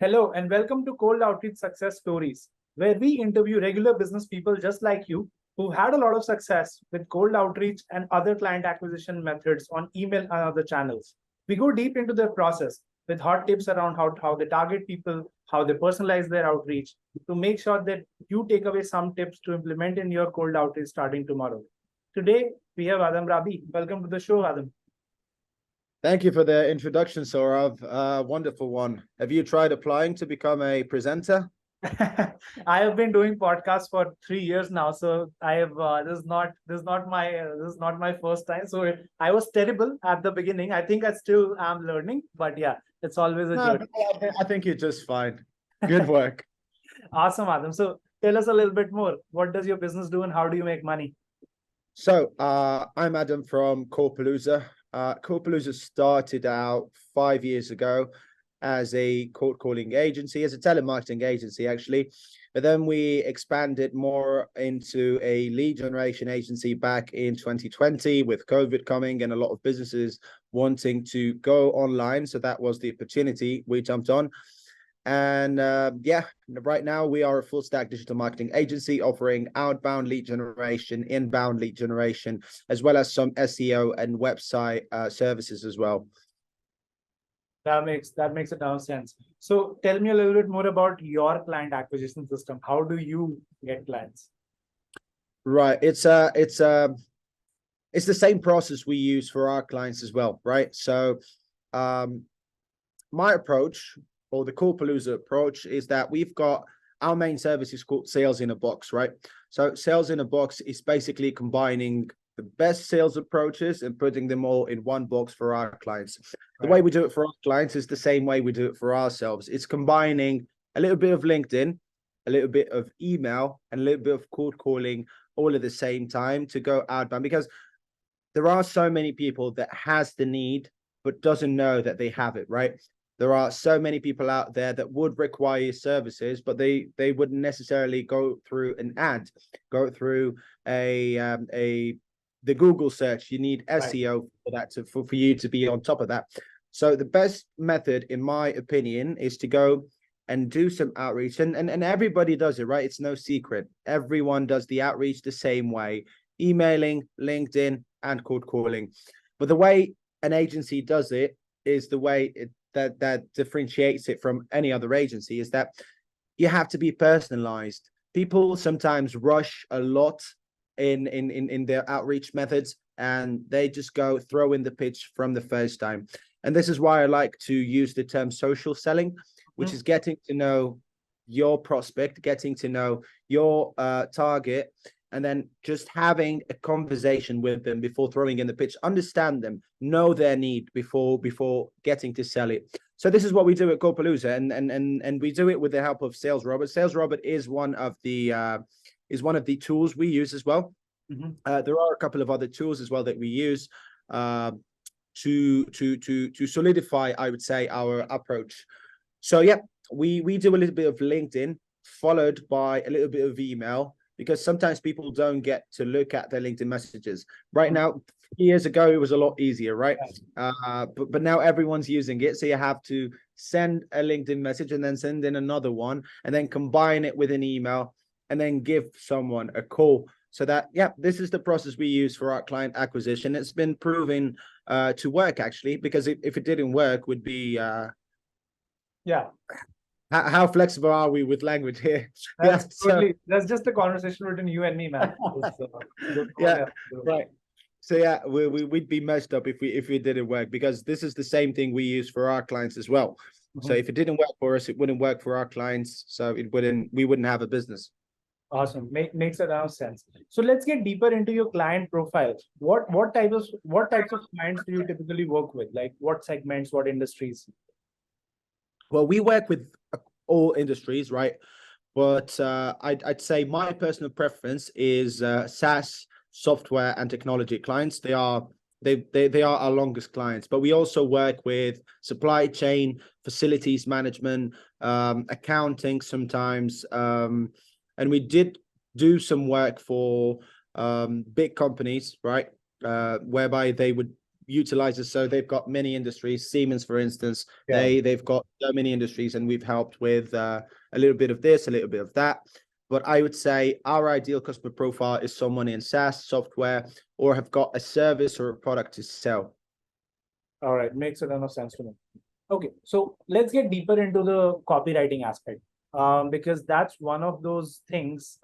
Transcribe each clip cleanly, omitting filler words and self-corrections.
Hello and welcome to Cold Outreach Success Stories, where we interview regular business people just like you who had a lot of success with cold outreach and other client acquisition methods on email and other channels. We go deep into their process with hot tips around how they target people, how they personalize their outreach to make sure that you take away some tips to implement in your cold outreach starting tomorrow. Today, we have Adham Rabi. Welcome to the show, Adham. Thank you for the introduction, Saurav. Wonderful one. Have you tried applying to become a presenter? I have been doing podcasts for 3 years now, so I have this is not my first time. So I was terrible at the beginning. I think I still am learning, but yeah, it's always a journey. I think you're just fine. Good work. Awesome, Adam. So tell us a little bit more. What does your business do, and how do you make money? So I'm Adam from Callpalooza. Callpalooza started out 5 years ago as a cold calling agency, as a telemarketing agency, actually. But then we expanded more into a lead generation agency back in 2020 with COVID coming and a lot of businesses wanting to go online. So that was the opportunity we jumped on. And right now we are a full stack digital marketing agency offering outbound lead generation, inbound lead generation, as well as some SEO and website services as well. That makes a ton of sense. So tell me a little bit more about your client acquisition system. How do you get clients? Right. It's the same process we use for our clients as well, right? So my approach, or the Callpalooza approach, is that we've got our main service is called Sales in a Box, right? So Sales in a Box is basically combining the best sales approaches and putting them all in one box for our clients. The way we do it for our clients is the same way we do it for ourselves. It's combining a little bit of LinkedIn, a little bit of email, and a little bit of cold calling all at the same time to go outbound, because there are so many people that has the need but doesn't know that they have it, right? There are so many people out there that would require services, but they wouldn't necessarily go through an ad, go through the Google search. You need SEO for that for you to be on top of that. So the best method, in my opinion, is to go and do some outreach, and everybody does it, right? It's no secret. Everyone does the outreach the same way: emailing, LinkedIn, and cold calling. But the way an agency does it is the way that differentiates it from any other agency, is that you have to be personalized. People sometimes rush a lot in their outreach methods, and they just go throw in the pitch from the first time. And this is why I like to use the term social selling, which is getting to know your prospect, getting to know your target, and then just having a conversation with them before throwing in the pitch. Understand them, know their need before getting to sell it. So this is what we do at Callpalooza, and we do it with the help of Sales Robot. Sales Robot is one of the tools we use as well. There are a couple of other tools as well that we use to solidify, I would say, our approach. So yeah, we do a little bit of LinkedIn followed by a little bit of email, because sometimes people don't get to look at their LinkedIn messages. Right now, years ago, it was a lot easier, right? But now everyone's using it. So you have to send a LinkedIn message and then send in another one and then combine it with an email and then give someone a call. So that, yeah, this is the process we use for our client acquisition. It's been proven to work, actually, because if it didn't work, would be... How flexible are we with language here? That's just a conversation between you and me, man. Right. So yeah, we'd be messed up if we didn't work, because this is the same thing we use for our clients as well. So if it didn't work for us, it wouldn't work for our clients. So we wouldn't have a business. Awesome. Makes a lot of sense. So let's get deeper into your client profiles. What types of clients do you typically work with? Like what segments, what industries? Well, we work with all industries, right? But I'd say my personal preference is SaaS, software and technology clients. They are our longest clients, but we also work with supply chain, facilities management, accounting sometimes, and we did do some work for big companies, right? Whereby they would utilizes. So they've got many industries. Siemens, for instance, Yeah. they've got so many industries, and we've helped with a little bit of this, a little bit of that. But I would say our ideal customer profile is someone in SaaS software or have got a service or a product to sell. All right, makes a ton of sense to me. Okay, so let's get deeper into the copywriting aspect, because that's one of those things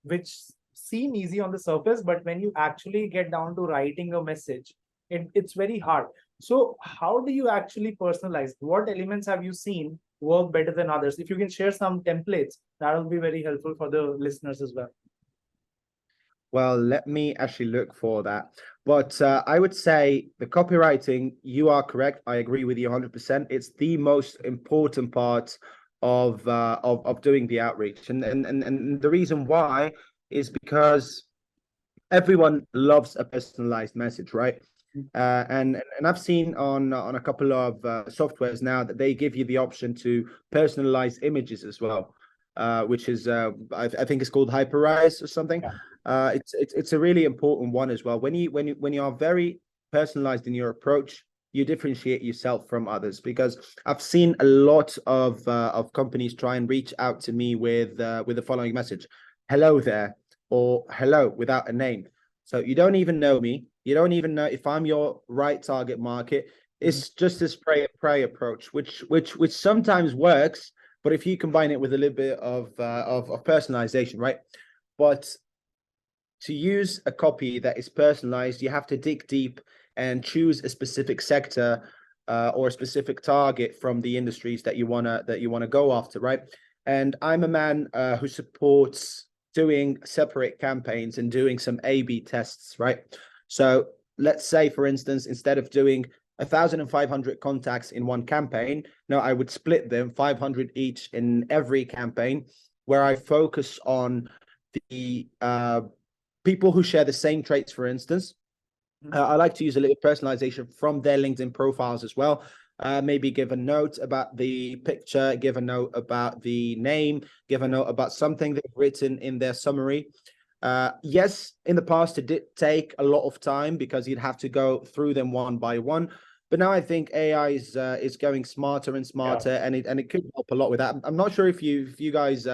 which seem easy on the surface, but when you actually get down to writing a message, it's very hard. So, how do you actually personalize? What elements have you seen work better than others? If you can share some templates, that will be very helpful for the listeners as well. Well, let me actually look for that. But I would say the copywriting, you are correct. I agree with you 100%. It's the most important part of doing the outreach. And the reason why is because everyone loves a personalized message, right? And I've seen on a couple of softwares now that they give you the option to personalize images as well, which is I think it's called Hyperize or something. Yeah. It's a really important one as well. When you are very personalized in your approach, you differentiate yourself from others, because I've seen a lot of companies try and reach out to me with the following message: "Hello there," or "Hello" without a name. So you don't even know me. You don't even know if I'm your right target market. It's just this pray approach, which sometimes works, but if you combine it with a little bit of personalization, right? But to use a copy that is personalized, you have to dig deep and choose a specific sector or a specific target from the industries that you wanna go after, right? And I'm a man who supports doing separate campaigns and doing some A/B tests, right? So let's say, for instance, instead of doing 1,500 contacts in one campaign, no, I would split them 500 each in every campaign, where I focus on the people who share the same traits, for instance. I like to use a little personalization from their LinkedIn profiles as well. Maybe give a note about the picture, give a note about the name, give a note about something they've written in their summary. Yes, in the past, it did take a lot of time because you'd have to go through them one by one. But now I think AI is going smarter and smarter, and it could help a lot with that. I'm not sure if you guys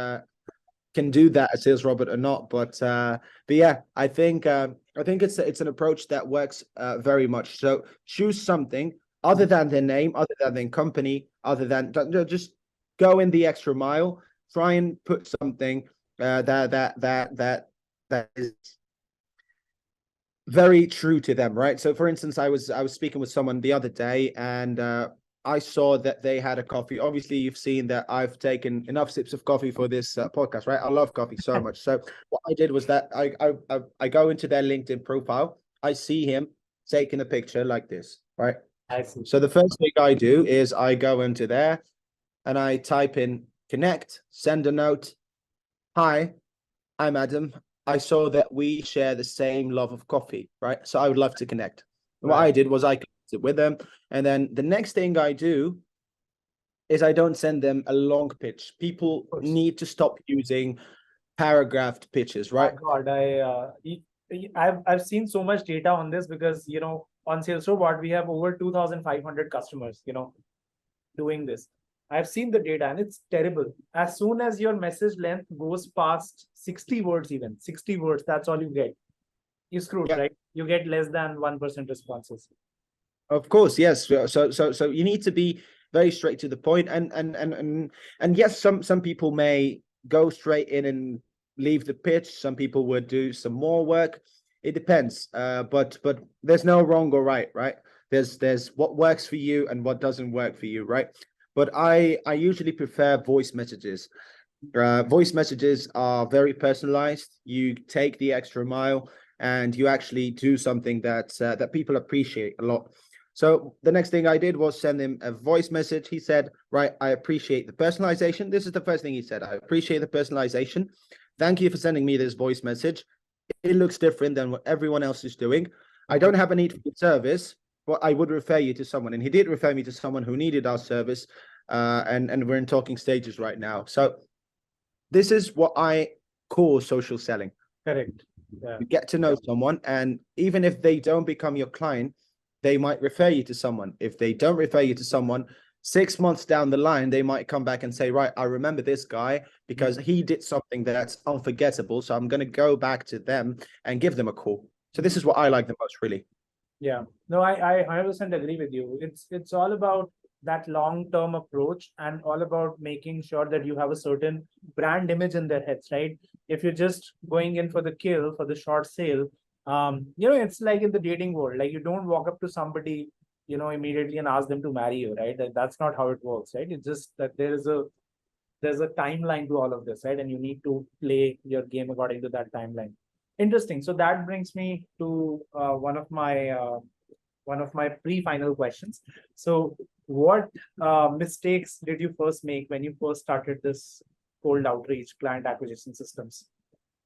can do that at Sales Robot or not, but yeah, I think it's an approach that works very much. So choose something other than their name, other than their company, other than just go in the extra mile. Try and put something that is very true to them, right? So, for instance, I was speaking with someone the other day, and I saw that they had a coffee. Obviously, you've seen that I've taken enough sips of coffee for this podcast, right? I love coffee so much. So, what I did was that I go into their LinkedIn profile. I see him taking a picture like this, right? I see. So the first thing I do is I go into there and I type in connect, send a note. Hi, I'm Adam. I saw that we share the same love of coffee, right? So I would love to connect. And what I did was I connected with them. And then the next thing I do is I don't send them a long pitch. People need to stop using paragraphed pitches, right? My God, I've seen so much data on this, because on Sales Robot we have over 2,500 customers, doing this. I've seen the data and it's terrible. As soon as your message length goes past 60 words, even 60 words, that's all you get. You screwed, right? You get less than 1% responses. Of course, yes. So you need to be very straight to the point. And yes, some people may go straight in and leave the pitch. Some people would do some more work. It depends. But there's no wrong or right, right? There's what works for you and what doesn't work for you, right? But I usually prefer voice messages. Voice messages are very personalized. You take the extra mile and you actually do something that people appreciate a lot. So the next thing I did was send him a voice message. He said, right, I appreciate the personalization. This is the first thing he said. I appreciate the personalization. Thank you for sending me this voice message. It looks different than what everyone else is doing. I don't have a need for the service, but I would refer you to someone. And he did refer me to someone who needed our service. And we're in talking stages right now. So this is what I call social selling. Correct. You get to know someone, and even if they don't become your client, they might refer you to someone. If they don't refer you to someone, 6 months down the line, they might come back and say, right, I remember this guy because he did something that's unforgettable. So I'm going to go back to them and give them a call. So this is what I like the most, really. Yeah, no, I 100% agree with you. It's all about that long-term approach and all about making sure that you have a certain brand image in their heads, right? If you're just going in for the kill, for the short sale, it's like in the dating world, like you don't walk up to somebody, immediately and ask them to marry you, right? That's not how it works, right? It's just that there's a timeline to all of this, right? And you need to play your game according to that timeline. Interesting. So that brings me to one of my pre-final questions. So, what mistakes did you first make when you first started this cold outreach client acquisition systems?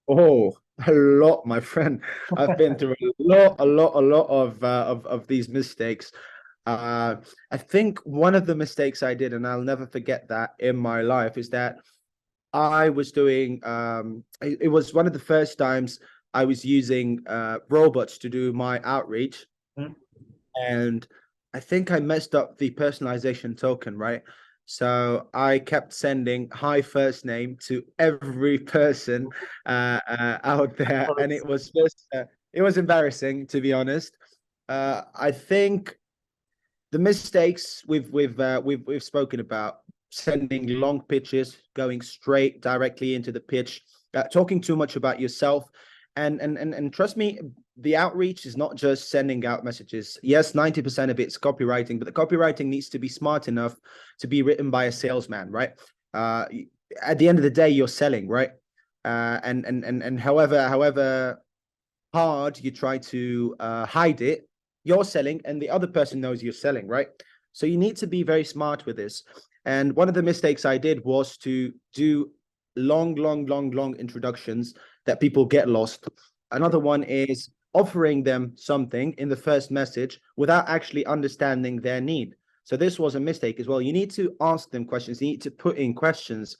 Oh, a lot, my friend. I've been through a lot of these mistakes. I think one of the mistakes I did, and I'll never forget that in my life, is that I was doing it was one of the first times I was using robots to do my outreach. Hmm. And I think I messed up the personalization token, right? So I kept sending hi first name to every person out there, and it was just it was embarrassing, to be honest. I think the mistakes we've spoken about, sending long pitches, going straight directly into the pitch, talking too much about yourself, and trust me, the outreach is not just sending out messages. Yes, 90% of it's copywriting, but the copywriting needs to be smart enough to be written by a salesman, right? At the end of the day, you're selling, right? And however hard you try to hide it, you're selling, and the other person knows you're selling, right? So you need to be very smart with this. And one of the mistakes I did was to do long introductions that people get lost. Another one is offering them something in the first message without actually understanding their need. So this was a mistake as well. You need to ask them questions. You need to put in questions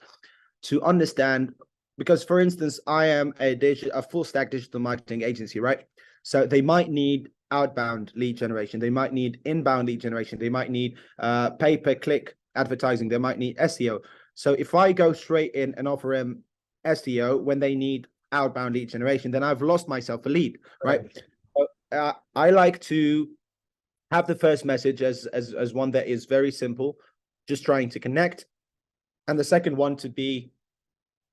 to understand, because for instance, I am a full stack digital marketing agency, right? So they might need outbound lead generation. They might need inbound lead generation. They might need pay-per-click advertising. They might need SEO. So if I go straight in and offer them SEO when they need outbound lead generation, then I've lost myself a lead, right? So, I like to have the first message as one that is very simple, just trying to connect, and the second one to be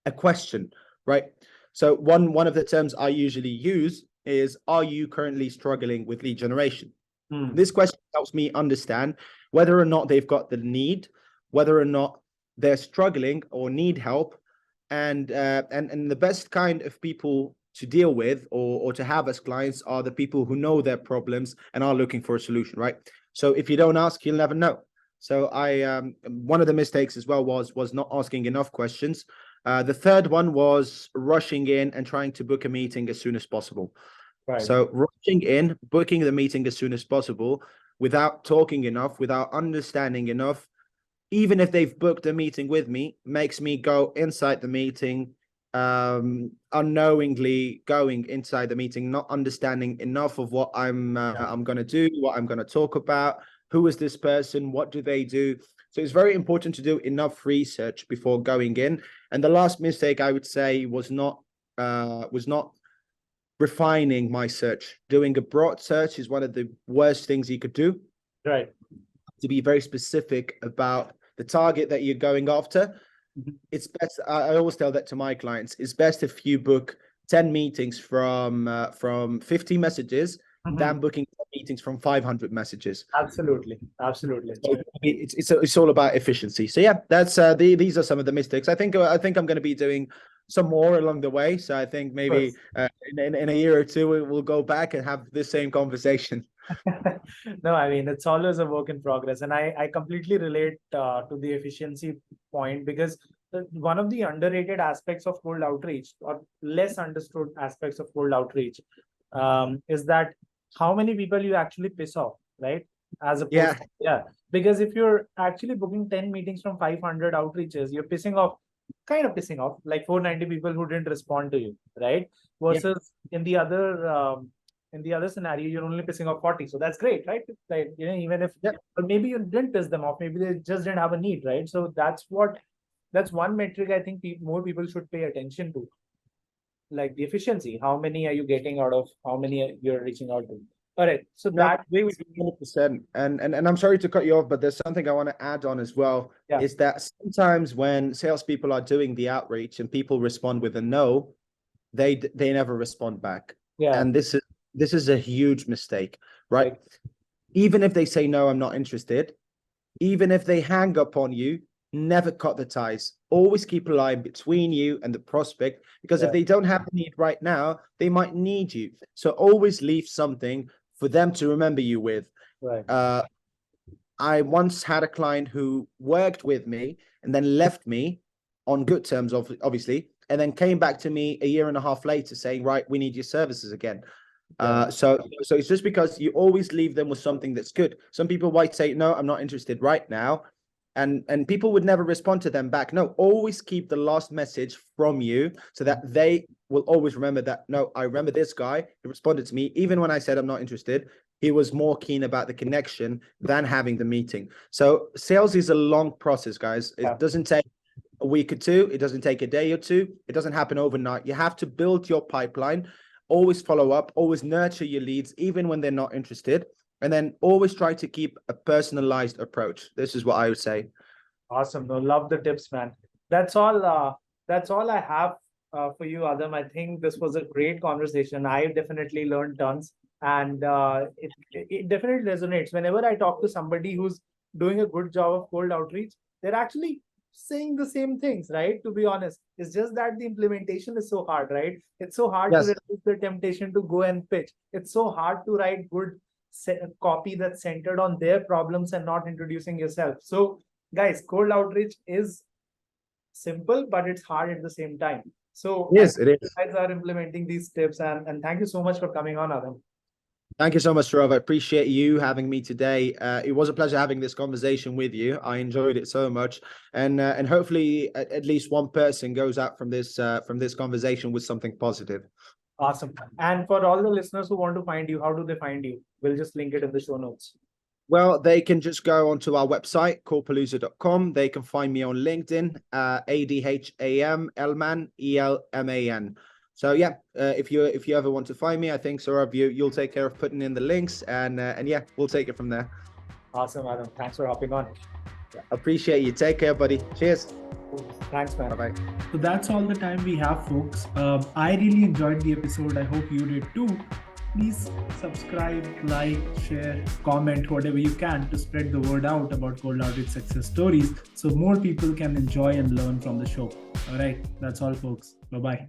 a question, right? So one of the terms I usually use is, are you currently struggling with lead generation? This question helps me understand whether or not they've got the need, whether or not they're struggling or need help, and the best kind of people to deal with or to have as clients are the people who know their problems and are looking for a solution, right? So if you don't ask, you'll never know. So one of the mistakes as well was not asking enough questions. The third one was rushing in and trying to book a meeting as soon as possible. Right. So rushing in, booking the meeting as soon as possible without talking enough, without understanding enough, even if they've booked a meeting with me, makes me go inside the meeting, unknowingly going inside the meeting, not understanding enough of what I'm going to do, what I'm going to talk about, who is this person, what do they do. So it's very important to do enough research before going in. And the last mistake I would say was not refining my search. Doing a broad search is one of the worst things you could do. Right. To be very specific about the target that you're going after. It's best. I always tell that to my clients. It's best if you book 10 meetings from 50 messages than booking meetings from 500 messages. Absolutely. So it's all about efficiency. So yeah, that's these are some of the mistakes. I think I'm going to be doing some more along the way. So I think maybe in a year or two we'll go back and have the same conversation. No, I mean, it's always a work in progress. And I completely relate to the efficiency point, because one of the underrated aspects of cold outreach, or less understood aspects of cold outreach, is that how many people you actually piss off, right? As opposed yeah. Because if you're actually booking 10 meetings from 500 outreaches, you're kind of pissing off like 490 people who didn't respond to you, right? Versus in the other In the other scenario, you're only pissing off 40. So that's great, right? Like, even if, Yeah. or maybe you didn't piss them off, maybe they just didn't have a need, right? So that's one metric I think more people should pay attention to. Like the efficiency, how many are you getting out of how many you're reaching out to? All right. So No, I that agree with you 100%. And I'm sorry to cut you off, but there's something I want to add on as well. Yeah. Is that sometimes when salespeople are doing the outreach and people respond with a no, they never respond back. Yeah. And this is a huge mistake, right? Even if they say no, I'm not interested, even if they hang up on you, never cut the ties. Always keep a line between you and the prospect, because if they don't have a need right now, they might need you. So always leave something for them to remember you with. Right. I once had a client who worked with me and then left me on good terms, obviously, and then came back to me a year and a half later saying, right, we need your services again. So it's just because you always leave them with something that's good. Some people might say, no, I'm not interested right now. And people would never respond to them back. No, always keep the last message from you so that they will always remember that, no, I remember this guy, he responded to me. Even when I said I'm not interested, he was more keen about the connection than having the meeting. So sales is a long process, guys. It doesn't take a week or two. It doesn't take a day or two. It doesn't happen overnight. You have to build your pipeline, always follow up, always nurture your leads, even when they're not interested. And then always try to keep a personalized approach. This is what I would say. Awesome. No, love the tips, man. That's all I have for you, Adham. I think this was a great conversation. I definitely learned tons, and it definitely resonates. Whenever I talk to somebody who's doing a good job of cold outreach, they're actually saying the same things, right? To be honest, it's just that the implementation is so hard, right? It's so hard to resist the temptation to go and pitch. It's so hard to write good copy that's centered on their problems and not introducing yourself. So guys, cold outreach is simple, but it's hard at the same time. So yes, it is. You guys are implementing these tips, and thank you so much for coming on, Adham. Thank you so much, Rob. I appreciate you having me today. It was a pleasure having this conversation with you. I enjoyed it so much, and hopefully at least one person goes out from this conversation with something positive. Awesome. And for all the listeners who want to find you, how do they find you? We'll just link it in the show notes. Well, they can just go onto our website, callpalooza.com. They can find me on LinkedIn, Adham, Elman, Elman. So yeah, if you ever want to find me, I think, Saurabh, you'll take care of putting in the links, and yeah, we'll take it from there. Awesome, Adam. Thanks for hopping on. Appreciate you. Take care, buddy. Cheers. Thanks, man. Bye-bye. So that's all the time we have, folks. I really enjoyed the episode. I hope you did too. Please subscribe, like, share, comment, whatever you can to spread the word out about cold outreach success stories so more people can enjoy and learn from the show. All right. That's all, folks. Bye-bye.